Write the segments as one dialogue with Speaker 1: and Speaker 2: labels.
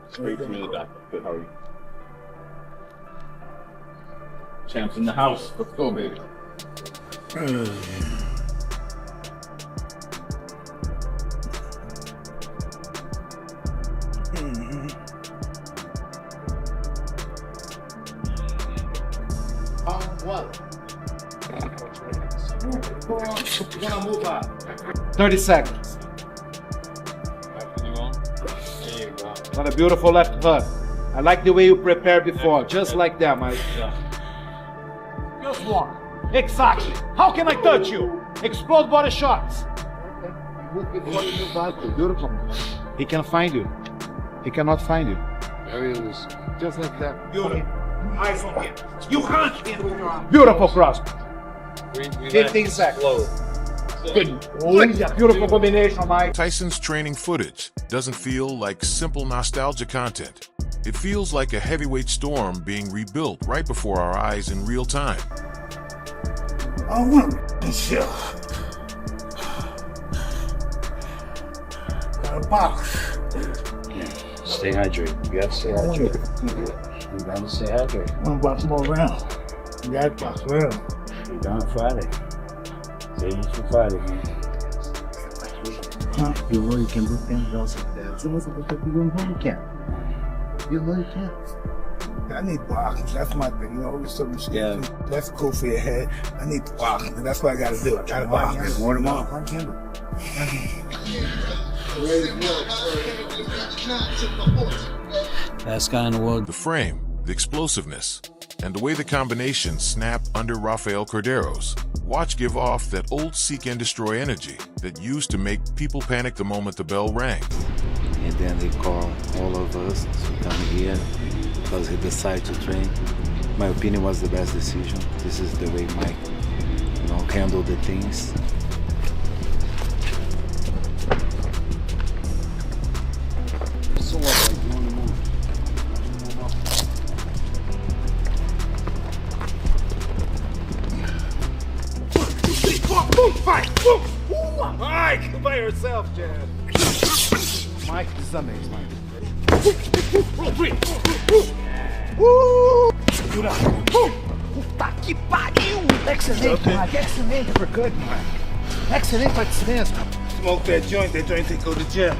Speaker 1: Straight from the back. Good, how are you? Champs in the house. Let's go, baby.
Speaker 2: What?
Speaker 3: 30 seconds. Got a beautiful left hook. I like the way you prepared before, just like that, Mike. Just one. Exactly. How can I touch you? Explode body shots. Beautiful. He can find you. He cannot find you.
Speaker 2: There he is.
Speaker 3: Just like that.
Speaker 4: Beautiful. Eyes on him. You hunt him with your arm.
Speaker 3: Beautiful cross. 15 seconds. Good. Oh, yeah. Beautiful combination, Mike.
Speaker 5: Tyson's training footage doesn't feel like simple nostalgia content. It feels like a heavyweight storm being rebuilt right before our eyes in real time.
Speaker 4: I want to chill. Got a box.
Speaker 2: Stay hydrated. You gotta stay hydrated. You gotta stay hydrated.
Speaker 4: One box more round. You got a box round.
Speaker 2: You're done Friday. Say you for Friday, man.
Speaker 4: Huh?
Speaker 2: You know you can do things else like that. So what's the you know you can? You know you can.
Speaker 4: I need boxes. That's my thing. You know, always something shit.
Speaker 2: Yeah.
Speaker 4: That's cool for your head. I need boxes. And that's what I gotta do. I gotta box.
Speaker 2: More tomorrow. Last guy in the world.
Speaker 5: The frame, the explosiveness, and the way the combinations snap under Rafael Cordero's. Watch give off that old seek and destroy energy that used to make people panic the moment the bell rang.
Speaker 6: And then they call all of us to come here because he decided to train. My opinion was the best decision. This is the way Mike, handled the things.
Speaker 2: So what, like, you wanna move?
Speaker 3: Fight! Mike, by yourself, Chad. Mike, this is amazing, Mike. Roll three. Puta que pariu! Excelente, Mike. Excelente. We're good, Mike. Excelente participation.
Speaker 4: Smoke that joint. That joint they go to gym.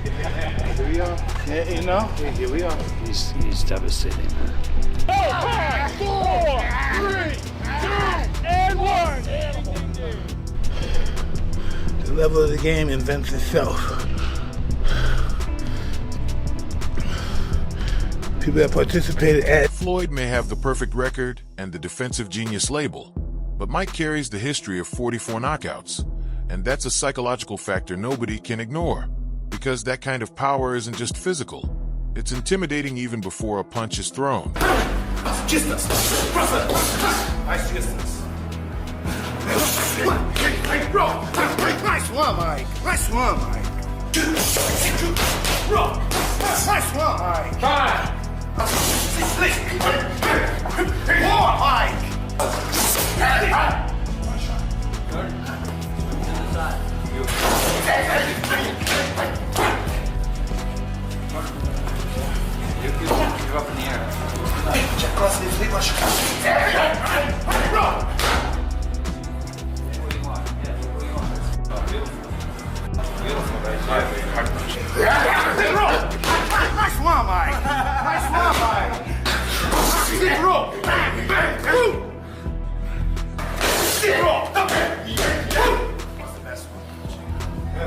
Speaker 4: Here we are. Yeah, you know? Here we are.
Speaker 2: He's devastating, man.
Speaker 3: 5, 4, 3, 2, and 1.
Speaker 4: The level of the game invents itself. People that participated at
Speaker 5: Floyd may have the perfect record and the defensive genius label, but Mike carries the history of 44 knockouts, and that's a psychological factor nobody can ignore, because that kind of power isn't just physical. It's intimidating even before a punch is thrown.
Speaker 4: distance. Nice distance. Hey, bro. Nice one, Mike. Nice one, Mike. Bro. Nice one, Mike. 5. 6. More, Mike. One shot. Good.
Speaker 7: You're up in the air.
Speaker 4: Check across the sleep, bro. Nice one, Mike. Nice one, Mike. Bro.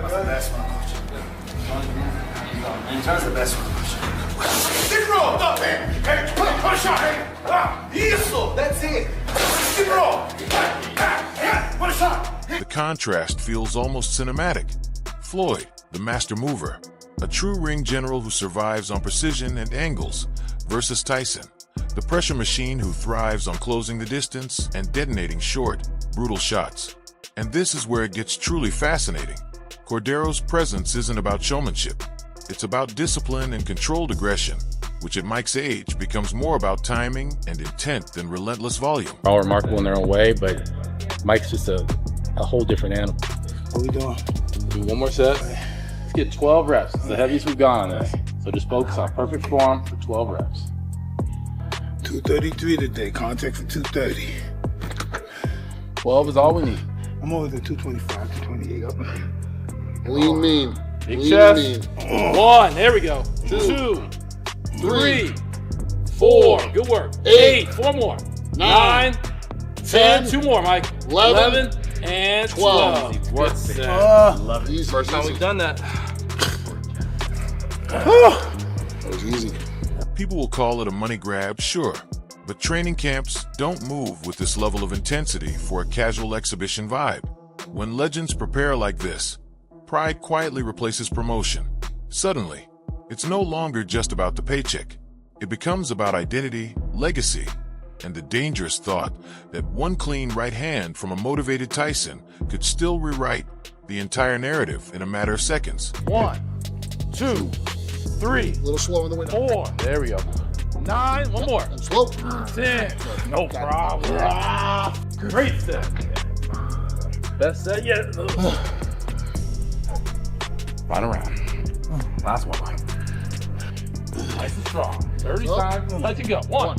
Speaker 4: What's the best one? What's the best one, coach? What's the best one, coach? One shot. Isso, that's it. One shot.
Speaker 5: The contrast feels almost cinematic. Floyd, the master mover, a true ring general who survives on precision and angles, versus Tyson, the pressure machine who thrives on closing the distance and detonating short, brutal shots. And this is where it gets truly fascinating. Cordero's presence isn't about showmanship. It's about discipline and controlled aggression, which at Mike's age becomes more about timing and intent than relentless volume.
Speaker 1: All remarkable in their own way, but Mike's just a whole different animal.
Speaker 4: What we doing?
Speaker 1: Do one more set. Let's get 12 reps. It's the heaviest we've gone on this. So just focus on perfect form for 12 reps.
Speaker 4: 233 today. Contact for 230.
Speaker 1: 12 is all we need.
Speaker 4: I'm over the 225, 228.
Speaker 7: Lean mean.
Speaker 1: Big
Speaker 7: Lean
Speaker 1: chest.
Speaker 7: mean.
Speaker 1: 1. There we go. 2, 3, 4. Good work. 8. 4 more. 9, 10. 2 more, Mike. 11 and 12. Work it.
Speaker 2: Love it.
Speaker 7: Easy,
Speaker 1: First time
Speaker 7: easy.
Speaker 1: we've done that.
Speaker 7: That was easy.
Speaker 5: People will call it a money grab, sure, but training camps don't move with this level of intensity for a casual exhibition vibe. When legends prepare like this, pride quietly replaces promotion. Suddenly, it's no longer just about the paycheck. It becomes about identity, legacy, and the dangerous thought that one clean right hand from a motivated Tyson could still rewrite the entire narrative in a matter of seconds.
Speaker 1: 1, 2, 3,
Speaker 7: A little slow in the window.
Speaker 1: 4. There we go. 9. 1 more.
Speaker 7: Slow.
Speaker 1: 10. No problem. Great set. Best set yet. Final round. Last one, Mike. Nice and strong. 30 times. Let you go. 1,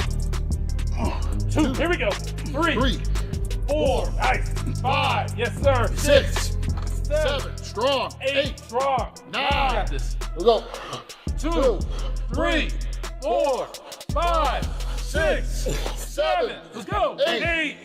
Speaker 1: 2. Here we go. 3, 4. Nice. 5. Yes, sir. 6, 7.
Speaker 7: Strong.
Speaker 1: 8. Strong. 9. Got this.
Speaker 7: Let's go.
Speaker 1: 2, 3, 4, 5, 6, 7. Let's go. 8,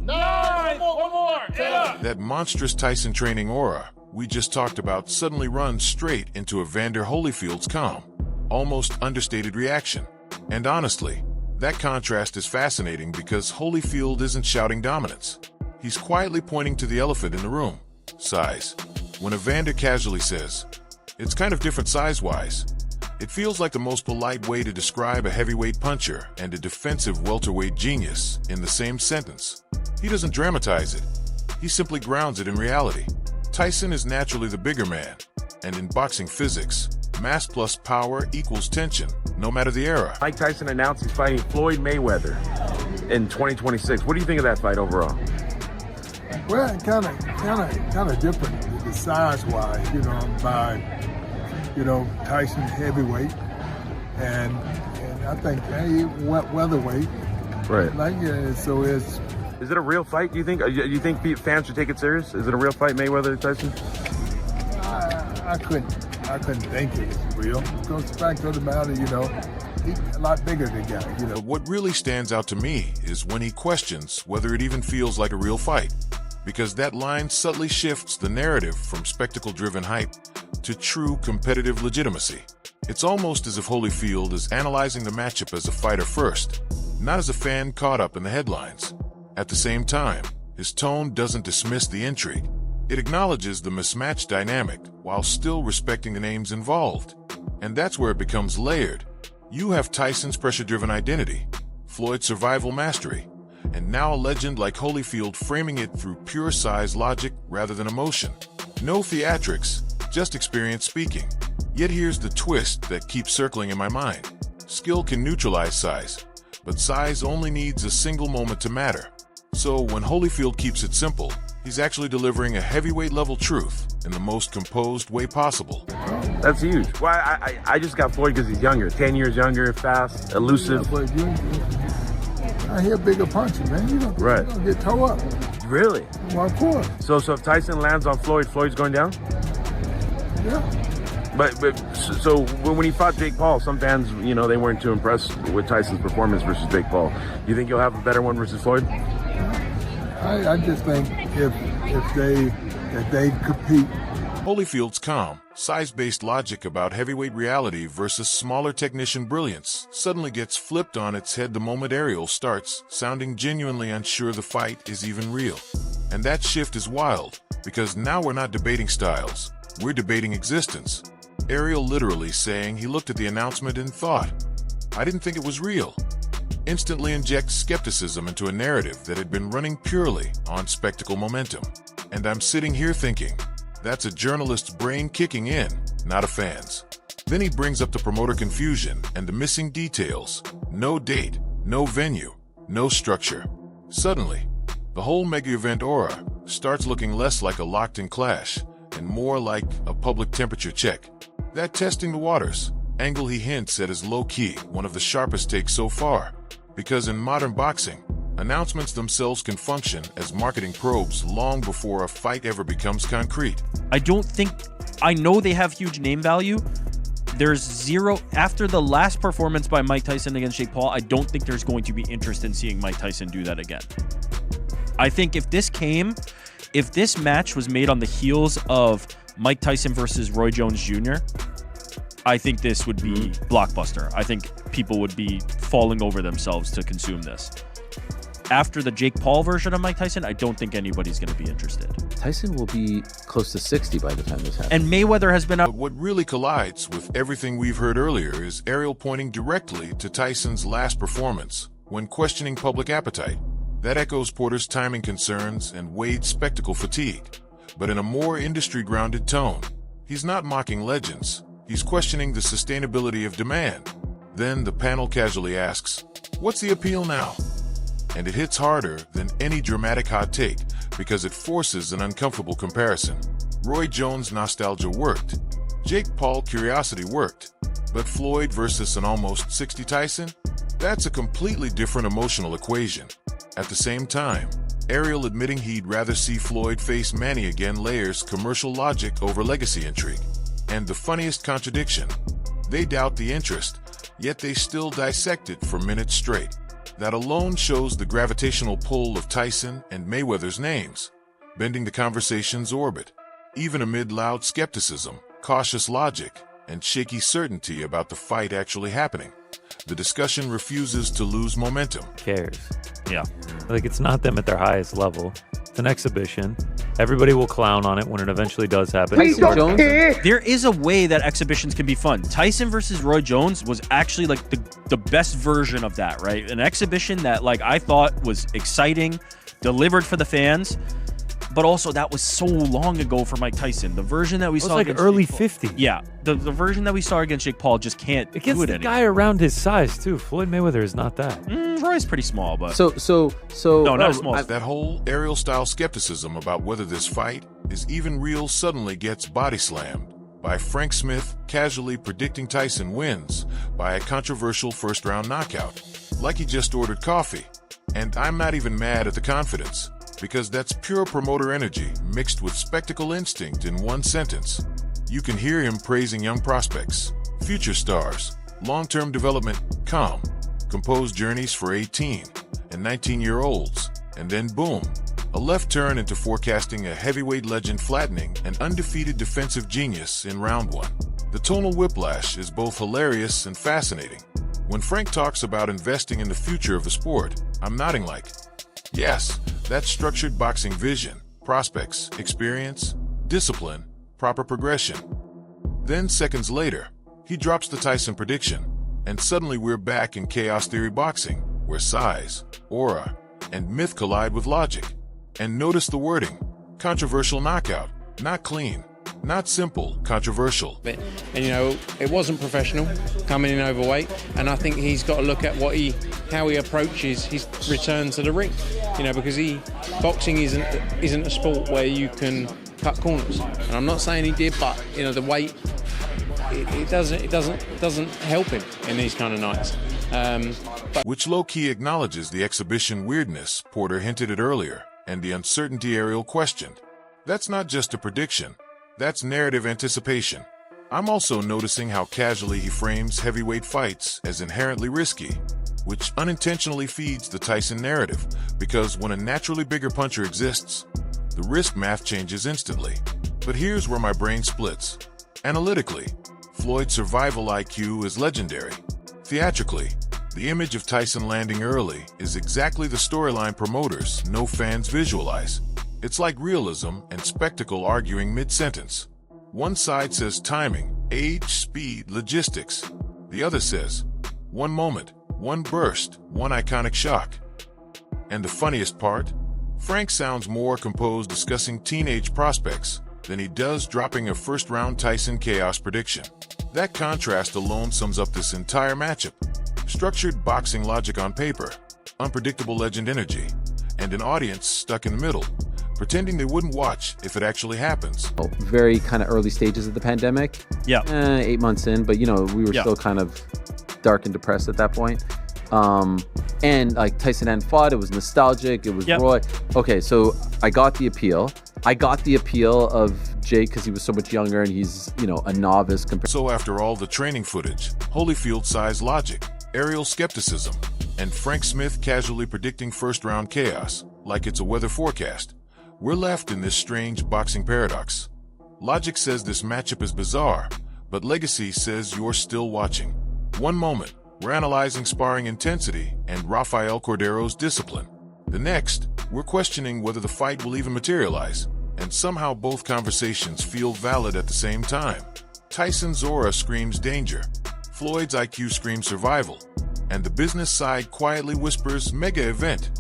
Speaker 1: 9. One more. 10.
Speaker 5: That monstrous Tyson training aura we just talked about suddenly runs straight into Evander Holyfield's calm, almost understated reaction. And honestly, that contrast is fascinating because Holyfield isn't shouting dominance. He's quietly pointing to the elephant in the room, size. When Evander casually says, "It's kind of different size-wise," it feels like the most polite way to describe a heavyweight puncher and a defensive welterweight genius in the same sentence. He doesn't dramatize it. He simply grounds it in reality. Tyson is naturally the bigger man, and in boxing physics, mass plus power equals tension, no matter the era.
Speaker 8: Mike Tyson announced he's fighting Floyd Mayweather in 2026. What do you think of that fight overall?
Speaker 9: Well, kind of different, the size-wise, by, Tyson heavyweight, and I think weatherweight.
Speaker 8: Right.
Speaker 9: So it's.
Speaker 8: Is it a real fight? Do you think? Do you think fans should take it serious? Is it a real fight, Mayweather Tyson?
Speaker 9: I couldn't think it was real. Because the fact of the matter, he's a lot bigger than the guy.
Speaker 5: But what really stands out to me is when he questions whether it even feels like a real fight, because that line subtly shifts the narrative from spectacle-driven hype to true competitive legitimacy. It's almost as if Holyfield is analyzing the matchup as a fighter first, not as a fan caught up in the headlines. At the same time, his tone doesn't dismiss the intrigue. It acknowledges the mismatched dynamic while still respecting the names involved. And that's where it becomes layered. You have Tyson's pressure-driven identity, Floyd's survival mastery, and now a legend like Holyfield framing it through pure size logic rather than emotion. No theatrics, just experience speaking. Yet here's the twist that keeps circling in my mind. Skill can neutralize size, but size only needs a single moment to matter. So when Holyfield keeps it simple, he's actually delivering a heavyweight level truth in the most composed way possible.
Speaker 8: That's huge. Well, I just got Floyd because he's younger, 10 years younger, fast, elusive.
Speaker 9: Yeah, but I hear bigger punches, man. You don't get toe up.
Speaker 8: Really?
Speaker 9: Well, of course.
Speaker 8: So if Tyson lands on Floyd, Floyd's going down?
Speaker 9: Yeah.
Speaker 8: But so when he fought Jake Paul, some fans, they weren't too impressed with Tyson's performance versus Jake Paul. You think you'll have a better one versus Floyd?
Speaker 9: I just think if they compete.
Speaker 5: Holyfield's calm, size-based logic about heavyweight reality versus smaller technician brilliance suddenly gets flipped on its head the moment Ariel starts sounding genuinely unsure the fight is even real. And that shift is wild, because now we're not debating styles, we're debating existence. Ariel literally saying he looked at the announcement and thought, "I didn't think it was real." Instantly injects skepticism into a narrative that had been running purely on spectacle momentum. And I'm sitting here thinking, that's a journalist's brain kicking in, not a fan's. Then he brings up the promoter confusion and the missing details. No date, no venue, no structure. Suddenly, the whole mega event aura starts looking less like a locked-in clash and more like a public temperature check. That testing the waters angle he hints at is low-key, one of the sharpest takes so far, because in modern boxing, announcements themselves can function as marketing probes long before a fight ever becomes concrete.
Speaker 10: I know they have huge name value. There's zero, after the last performance by Mike Tyson against Jake Paul, I don't think there's going to be interest in seeing Mike Tyson do that again. I think if this match was made on the heels of Mike Tyson versus Roy Jones Jr., I think this would be blockbuster. I think people would be falling over themselves to consume this. After the Jake Paul version of Mike Tyson, I don't think anybody's going to be interested.
Speaker 11: Tyson will be close to 60 by the time this happens.
Speaker 10: And Mayweather has been out.
Speaker 5: But what really collides with everything we've heard earlier is Ariel pointing directly to Tyson's last performance when questioning public appetite. That echoes Porter's timing concerns and Wade's spectacle fatigue, but in a more industry-grounded tone. He's not mocking legends. He's questioning the sustainability of demand. Then the panel casually asks, "What's the appeal now?" And it hits harder than any dramatic hot take because it forces an uncomfortable comparison. Roy Jones' nostalgia worked. Jake Paul curiosity worked. But Floyd versus an almost 60 Tyson? That's a completely different emotional equation. At the same time, Ariel admitting he'd rather see Floyd face Manny again layers commercial logic over legacy intrigue. And the funniest contradiction, they doubt the interest, yet they still dissect it for minutes straight. That alone shows the gravitational pull of Tyson and Mayweather's names, bending the conversation's orbit, even amid loud skepticism, cautious logic, and shaky certainty about the fight actually happening. The discussion refuses to lose momentum.
Speaker 12: Cares?
Speaker 10: Yeah.
Speaker 12: Like, it's not them at their highest level. It's an exhibition. Everybody will clown on it when it eventually does happen.
Speaker 10: There is a way that exhibitions can be fun. Tyson versus Roy Jones was actually like the best version of that, right? An exhibition that like I thought was exciting, delivered for the fans, but also that was so long ago for Mike Tyson. The version that we saw
Speaker 12: like
Speaker 10: against
Speaker 12: early
Speaker 10: Jake Paul,
Speaker 12: 50s.
Speaker 10: Yeah, the version that we saw against Jake Paul just can't do
Speaker 12: Against
Speaker 10: it
Speaker 12: the
Speaker 10: anymore.
Speaker 12: guy around his size too. Floyd Mayweather is not that.
Speaker 10: Roy's pretty small, but
Speaker 11: So
Speaker 10: no, not as small.
Speaker 5: That whole Ariel-style skepticism about whether this fight is even real suddenly gets body slammed by Frank Smith casually predicting Tyson wins by a controversial first-round knockout, like he just ordered coffee. And I'm not even mad at the confidence, because that's pure promoter energy mixed with spectacle instinct in one sentence. You can hear him praising young prospects, future stars, long-term development, calm, composed journeys for 18 and 19-year-olds, and then boom, a left turn into forecasting a heavyweight legend flattening an undefeated defensive genius in round one. The tonal whiplash is both hilarious and fascinating. When Frank talks about investing in the future of the sport, I'm nodding like, yes, that's structured boxing vision, prospects, experience, discipline, proper progression. Then seconds later, he drops the Tyson prediction, and suddenly we're back in chaos theory boxing, where size, aura, and myth collide with logic. And notice the wording, controversial knockout, not clean, not simple, controversial.
Speaker 13: And you know, it wasn't professional coming in overweight, and I think he's got to look at how he approaches his return to the ring. You know, because boxing isn't a sport where you can cut corners. And I'm not saying he did, but you know, the weight it doesn't help him in these kind of nights.
Speaker 5: Which low-key acknowledges the exhibition weirdness Porter hinted at earlier, and the uncertainty Ariel questioned. That's not just a prediction. That's narrative anticipation. I'm also noticing how casually he frames heavyweight fights as inherently risky, which unintentionally feeds the Tyson narrative, because when a naturally bigger puncher exists, the risk math changes instantly. But here's where my brain splits. Analytically, Floyd's survival IQ is legendary. Theatrically, the image of Tyson landing early is exactly the storyline promoters know fans visualize. It's like realism and spectacle arguing mid-sentence. One side says timing, age, speed, logistics. The other says, one moment, one burst, one iconic shock. And the funniest part? Frank sounds more composed discussing teenage prospects than he does dropping a first-round Tyson chaos prediction. That contrast alone sums up this entire matchup. Structured boxing logic on paper, unpredictable legend energy, and an audience stuck in the middle. pretending they wouldn't watch if it actually happens.
Speaker 11: Very kind of early stages of the pandemic.
Speaker 10: Yeah.
Speaker 11: 8 months in, but, you know, we were still kind of dark and depressed at that point. And like Tyson hadn't fought, it was nostalgic, it was Roy. Okay, so I got the appeal. I got the appeal of Jake because he was so much younger and he's, you know, a novice compared.
Speaker 5: So after all the training footage, Holyfield-sized logic, aerial skepticism, and Frank Smith casually predicting first-round chaos, like it's a weather forecast, we're left in this strange boxing paradox. Logic says this matchup is bizarre, but legacy says you're still watching. One moment, we're analyzing sparring intensity and Rafael Cordero's discipline. The next, we're questioning whether the fight will even materialize, and somehow both conversations feel valid at the same time. Tyson's aura screams danger, Floyd's IQ screams survival, and the business side quietly whispers mega event.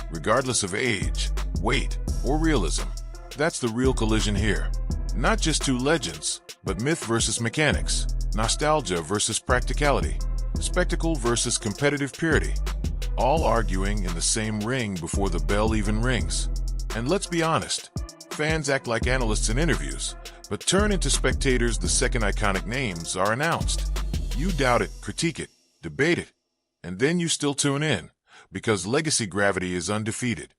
Speaker 5: Regardless of age, weight, or realism, that's the real collision here. Not just two legends, but myth versus mechanics, nostalgia versus practicality, spectacle versus competitive purity, all arguing in the same ring before the bell even rings. And let's be honest, fans act like analysts in interviews, but turn into spectators the second iconic names are announced. You doubt it, critique it, debate it, and then you still tune in, because legacy gravity is undefeated.